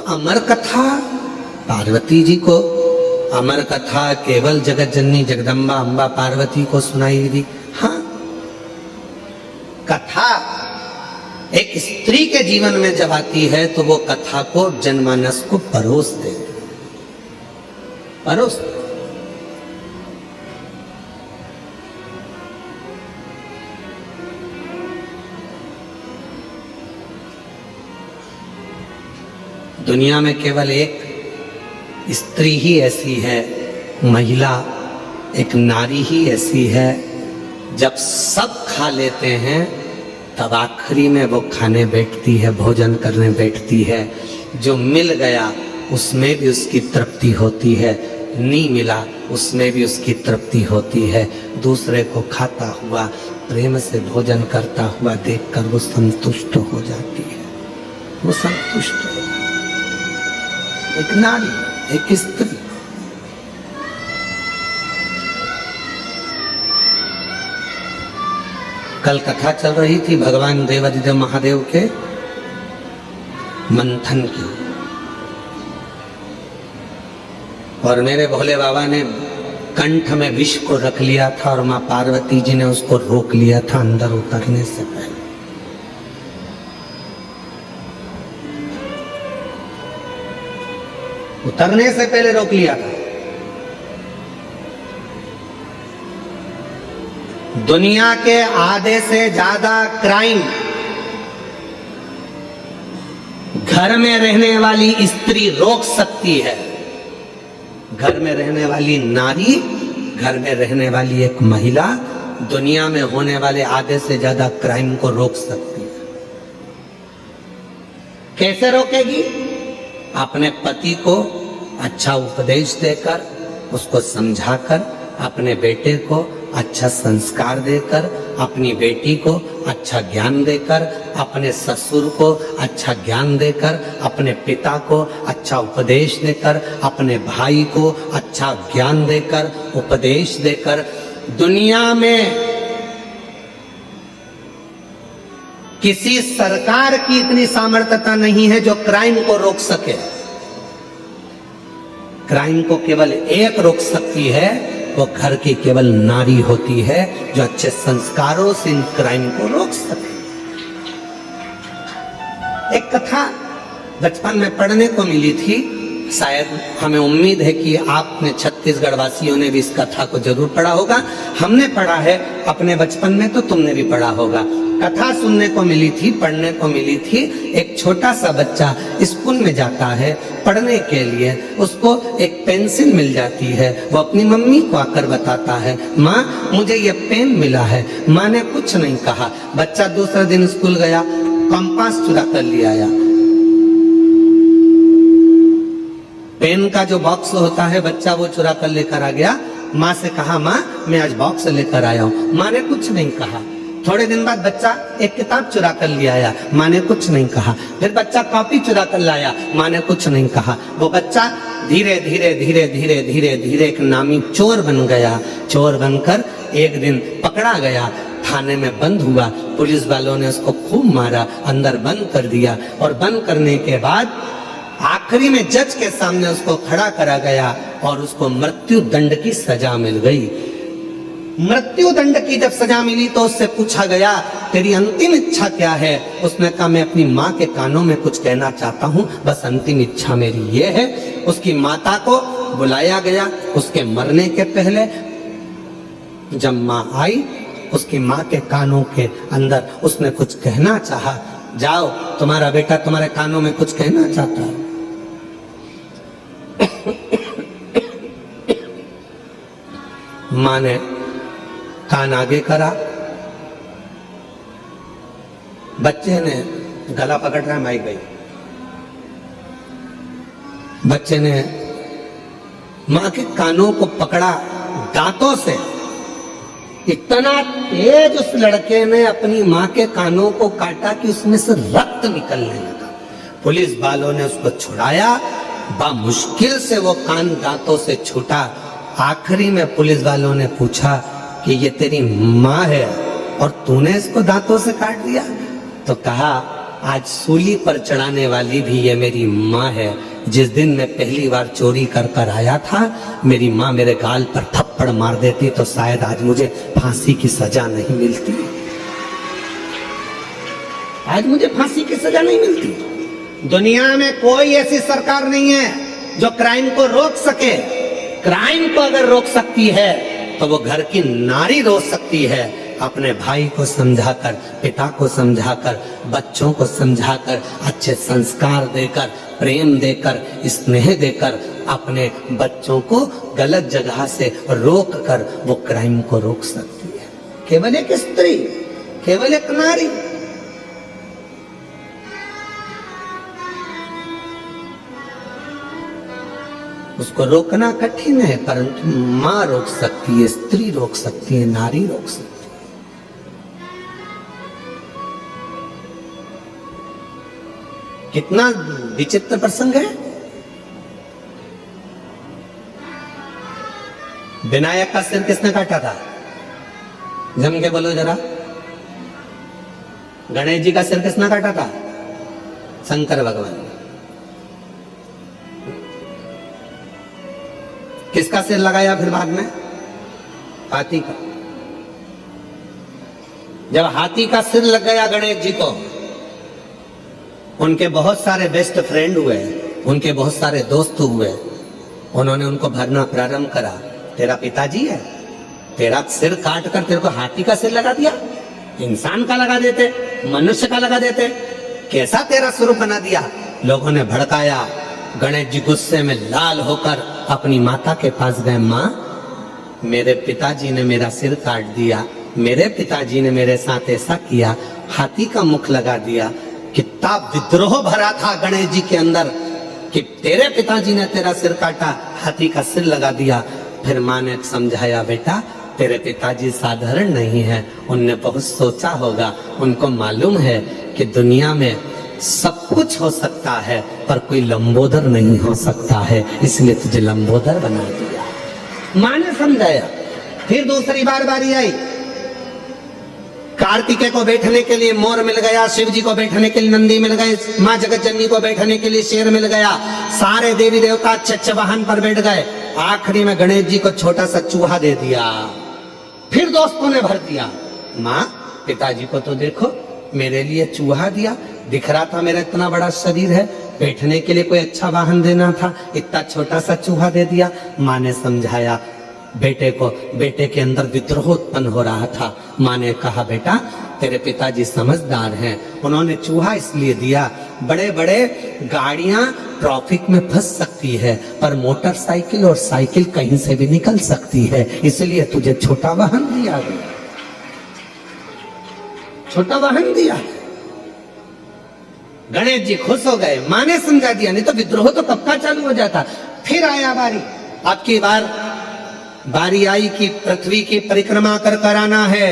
अमर कथा पार्वती जी को, अमर कथा केवल जगत जननी जगदम्बा अम्बा पार्वती को सुनाई दी। हाँ, कथा एक स्त्री के जीवन में जब आती है तो वो कथा को जनमानस को परोस देती, परोस। दुनिया में केवल एक स्त्री ही ऐसी है, महिला, एक नारी ही ऐसी है, जब सब खा लेते हैं तब आखिरी में वो खाने बैठती है, भोजन करने बैठती है। जो मिल गया उसमें भी उसकी तृप्ति होती है, नहीं मिला उसमें भी उसकी तृप्ति होती है। दूसरे को खाता हुआ, प्रेम से भोजन करता हुआ देखकर वो संतुष्ट हो जाती है, वो संतुष्ट हो जाती है। एक नारी, एक स्त्री। कल कथा चल रही थी भगवान देवादिदेव महादेव के मंथन की, और मेरे भोले बाबा ने कंठ में विष को रख लिया था और मां पार्वती जी ने उसको रोक लिया था अंदर उतरने से पहले। उतरने से पहले रोक लिया था। दुनिया के आधे से ज्यादा क्राइम घर में रहने वाली स्त्री रोक सकती है। घर में रहने वाली नारी, घर में रहने वाली एक महिला दुनिया में होने वाले आधे से ज्यादा क्राइम को रोक सकती है। कैसे रोकेगी? अपने पति को अच्छा उपदेश देकर, उसको समझाकर, अपने बेटे को अच्छा संस्कार देकर, अपनी बेटी को अच्छा ज्ञान देकर, अपने ससुर को अच्छा ज्ञान देकर, अपने पिता को अच्छा उपदेश देकर, अपने भाई को अच्छा ज्ञान देकर, उपदेश देकर। दुनिया में किसी सरकार की इतनी सामर्थ्यता नहीं है जो क्राइम को रोक सके। क्राइम को केवल एक रोक सकती है, वो घर की केवल नारी होती है जो अच्छे संस्कारों से इन क्राइम को रोक सके। एक कथा बचपन में पढ़ने को मिली थी, शायद हमें उम्मीद है कि आपने छत्तीसगढ़ वासियों ने भी इस कथा को जरूर पढ़ा होगा। हमने पढ़ा है अपने बचपन में, तो तुमने भी पढ़ा होगा। कथा सुनने को मिली थी, पढ़ने को मिली थी। एक छोटा सा बच्चा स्कूल में जाता है पढ़ने के लिए, उसको एक पेंसिल मिल जाती है। वो अपनी मम्मी को आकर बताता है, माँ मुझे ये पेन मिला है। माँ ने कुछ नहीं कहा। बच्चा दूसरे दिन स्कूल गया, कंपास चुरा कर ले आया। पेन का जो बॉक्स होता है बच्चा वो चुरा कर लेकर आ गया। माँ से कहा, माँ मैं आज बॉक्स लेकर आया हूँ। माँ ने कुछ नहीं कहा। थोड़े दिन बाद बच्चा एक किताब चुरा कर ले आया, माँ ने कुछ नहीं कहा। फिर बच्चा कॉपी चुरा कर लाया, माँ ने कुछ नहीं कहा। वो बच्चा धीरे धीरे धीरे धीरे धीरे धीरे एक नामी चोर बन गया। चोर बनकर एक दिन पकड़ा गया, थाने में बंद हुआ। पुलिस वालों ने उसको खूब मारा, अंदर बंद कर दिया। और बंद करने के बाद आखिरी में जज के सामने उसको खड़ा करा गया और उसको मृत्यु दंड की सजा मिल गई। मृत्यु दंड की जब सजा मिली तो उससे पूछा गया, तेरी अंतिम इच्छा क्या है? उसने कहा, मैं अपनी माँ के कानों में कुछ कहना चाहता हूँ, बस अंतिम इच्छा मेरी ये है। उसकी माता को बुलाया गया। उसके मरने के पहले जब माँ आई, उसकी माँ के कानों के अंदर उसने कुछ कहना चाहा। जाओ, तुम्हारा बेटा तुम्हारे कानों में कुछ कहना चाहता है। माँ ने कान आगे करा। बच्चे ने गला पकड़ रहा है, माई गई। बच्चे ने मां के कानों को पकड़ा दांतों से। इतना तेज उस लड़के ने अपनी मां के कानों को काटा कि उसमें से रक्त निकलने लगा। पुलिस वालों ने उसको छुड़ाया। मुश्किल से वो कान दांतों से छूटा। आखिरी में पुलिस वालों ने पूछा कि ये तेरी माँ है और तूने इसको दांतों से काट दिया? तो कहा, आज सूली पर चढ़ाने वाली भी ये मेरी माँ है। जिस दिन मैं पहली बार चोरी कर कर आया था, मेरी माँ मेरे गाल पर थप्पड़ मार देती तो शायद आज मुझे फांसी की सजा नहीं मिलती। आज मुझे फांसी की सजा नहीं मिलती। दुनिया में कोई ऐसी सरकार नहीं है जो क्राइम को रोक सके। क्राइम को अगर रोक सकती है तो वो घर की नारी रोक सकती है। अपने भाई को समझाकर, पिता को समझाकर, बच्चों को समझाकर, अच्छे संस्कार देकर, प्रेम देकर, स्नेह देकर अपने बच्चों को गलत जगह से रोक कर वो क्राइम को रोक सकती है। केवल एक स्त्री, केवल एक नारी। उसको रोकना कठिन है, परंतु माँ रोक सकती है, स्त्री रोक सकती है, नारी रोक सकती है। कितना विचित्र प्रसंग है। विनायक का सिर किसने काटा था? जम के बोलो जरा। गणेश जी का सिर किसने काटा था? शंकर भगवान। किसका सिर लगाया फिर बाद में? हाथी का। जब हाथी का सिर लग गया गणेश जी को, उनके बहुत सारे बेस्ट फ्रेंड हुए, उनके बहुत सारे दोस्त हुए। उन्होंने उनको भरना प्रारंभ करा। तेरा पिताजी है, तेरा सिर काट कर तेरे को हाथी का सिर लगा दिया, इंसान का लगा देते, मनुष्य का लगा देते, कैसा तेरा स्वरूप बना दिया। लोगों ने भड़काया। गणेश जी गुस्से में लाल होकर अपनी माता के पास गए। माँ, मेरे पिताजी ने मेरा सिर काट दिया, मेरे पिताजी ने मेरे साथ ऐसा किया, हाथी का मुख लगा दिया। कितना विद्रोह भरा था गणेश जी के अंदर कि तेरे पिताजी ने तेरा सिर काटा, हाथी का सिर लगा दिया। फिर माँ ने समझाया, बेटा तेरे पिताजी साधारण नहीं है, उनने बहुत सोचा होगा, उनको मालूम है कि दुनिया में सब कुछ हो सकता है पर कोई लंबोदर नहीं हो सकता है, इसलिए तुझे लंबोदर बना दिया। माँ ने समझाया। फिर दूसरी बार बारी आई। कार्तिकेय को बैठने के लिए मोर मिल गया, शिव जी को बैठने के लिए नंदी मिल गए, माँ जगत जननी को बैठने के लिए शेर मिल गया। सारे देवी देवता अच्छे वाहन पर बैठ गए। आखिरी में गणेश जी को छोटा सा चूहा दे दिया। फिर दोस्तों ने भर दिया। माँ, पिताजी को तो देखो, मेरे लिए चूहा दिया, दिख रहा था मेरा इतना बड़ा शरीर है, बैठने के लिए कोई अच्छा वाहन देना था, इतना छोटा सा चूहा दे दिया। माँ ने समझाया बेटे को। बेटे के अंदर विद्रोह उत्पन्न हो रहा था। माँ ने कहा, बेटा तेरे पिताजी समझदार हैं, उन्होंने चूहा इसलिए दिया, बड़े बड़े गाड़ियां ट्रैफिक में फंस सकती है पर मोटरसाइकिल और साइकिल कहीं से भी निकल सकती है, इसलिए तुझे छोटा वाहन दिया गया, छोटा वाहन दिया। गणेश जी खुश हो गए। माँ ने समझा दिया, नहीं तो विद्रोह तो कब का चालू हो जाता। फिर आया बारी। अब की बारी आई कि पृथ्वी की परिक्रमा कर कराना है।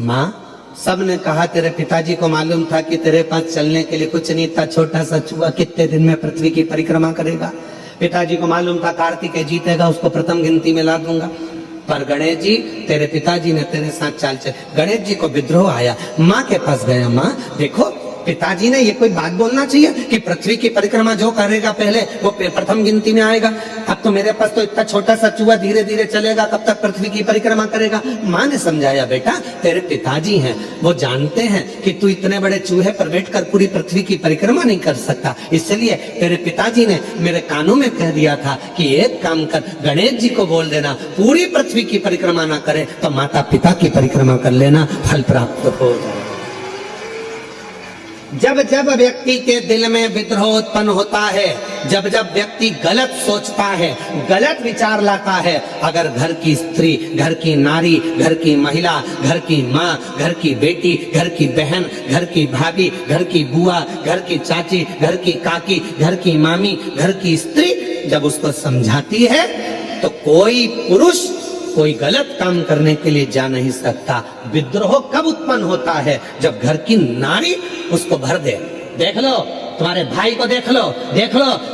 माँ, सबने कहा तेरे पिताजी को मालूम था कि तेरे पास चलने के लिए कुछ नहीं था, छोटा सा चूहा कितने दिन में पृथ्वी की परिक्रमा करेगा। पिताजी को मालूम था कार्तिकेय जीतेगा, उसको प्रथम गिनती में ला दूंगा। पर गणेश जी, तेरे पिताजी ने तेरे साथ चाल चल। गणेश जी को विद्रोह आया। माँ के पास गया। माँ देखो, पिताजी ने ये कोई बात बोलना चाहिए कि पृथ्वी की परिक्रमा जो करेगा पहले वो प्रथम गिनती में आएगा। अब तो मेरे पास तो इतना छोटा सा चूहा धीरे धीरे चलेगा, कब तक पृथ्वी की परिक्रमा करेगा। माँ ने समझाया, बेटा तेरे पिताजी हैं, वो जानते हैं कि तू इतने बड़े चूहे पर बैठकर पूरी पृथ्वी की परिक्रमा नहीं कर सकता, इसलिए तेरे पिताजी ने मेरे कानों में कह दिया था कि एक काम कर, गणेश जी को बोल देना पूरी पृथ्वी की परिक्रमा ना करे तो माता पिता की परिक्रमा कर लेना, फल प्राप्त हो जाए। जब जब व्यक्ति के दिल में विद्रोह उत्पन्न होता है, जब जब व्यक्ति गलत सोचता है, गलत विचार लाता है, अगर घर की स्त्री, घर की नारी, घर की महिला, घर की माँ, घर की बेटी, घर की बहन, घर की भाभी, घर की बुआ, घर की चाची, घर की काकी, घर की मामी, घर की स्त्री जब उसको समझाती है तो कोई पुरुष कोई गलत काम करने के लिए जा नहीं सकता। विद्रोह कब उत्पन्न होता है? जब घर की नारी उसको भर दे। देख लो, तुम्हारे भाई को देख लो,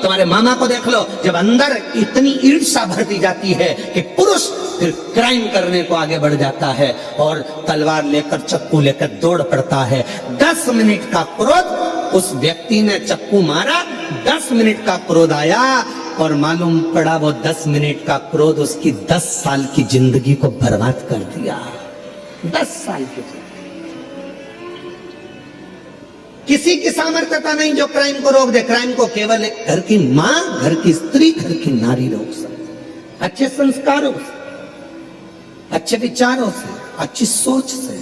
तुम्हारे मामा को देख लो, जब अंदर इतनी ईर्ष्या भर दी जाती है कि पुरुष फिर क्राइम करने को आगे बढ़ जाता है और तलवार लेकर चक्कू लेकर दौड़ पड़ता है। 10 मिनट का क्रोध, उस व्यक्ति ने चक्कू मारा, 10 मिनट का क्रोध आया और मालूम पड़ा वो 10 मिनट का क्रोध उसकी 10 साल की जिंदगी को बर्बाद कर दिया। 10 साल की। किसी की सामर्थ्यता नहीं जो क्राइम को रोक दे। क्राइम को केवल एक घर की मां, घर की स्त्री, घर की नारी रोक सकती। अच्छे संस्कारों से, अच्छे विचारों से, अच्छी सोच से।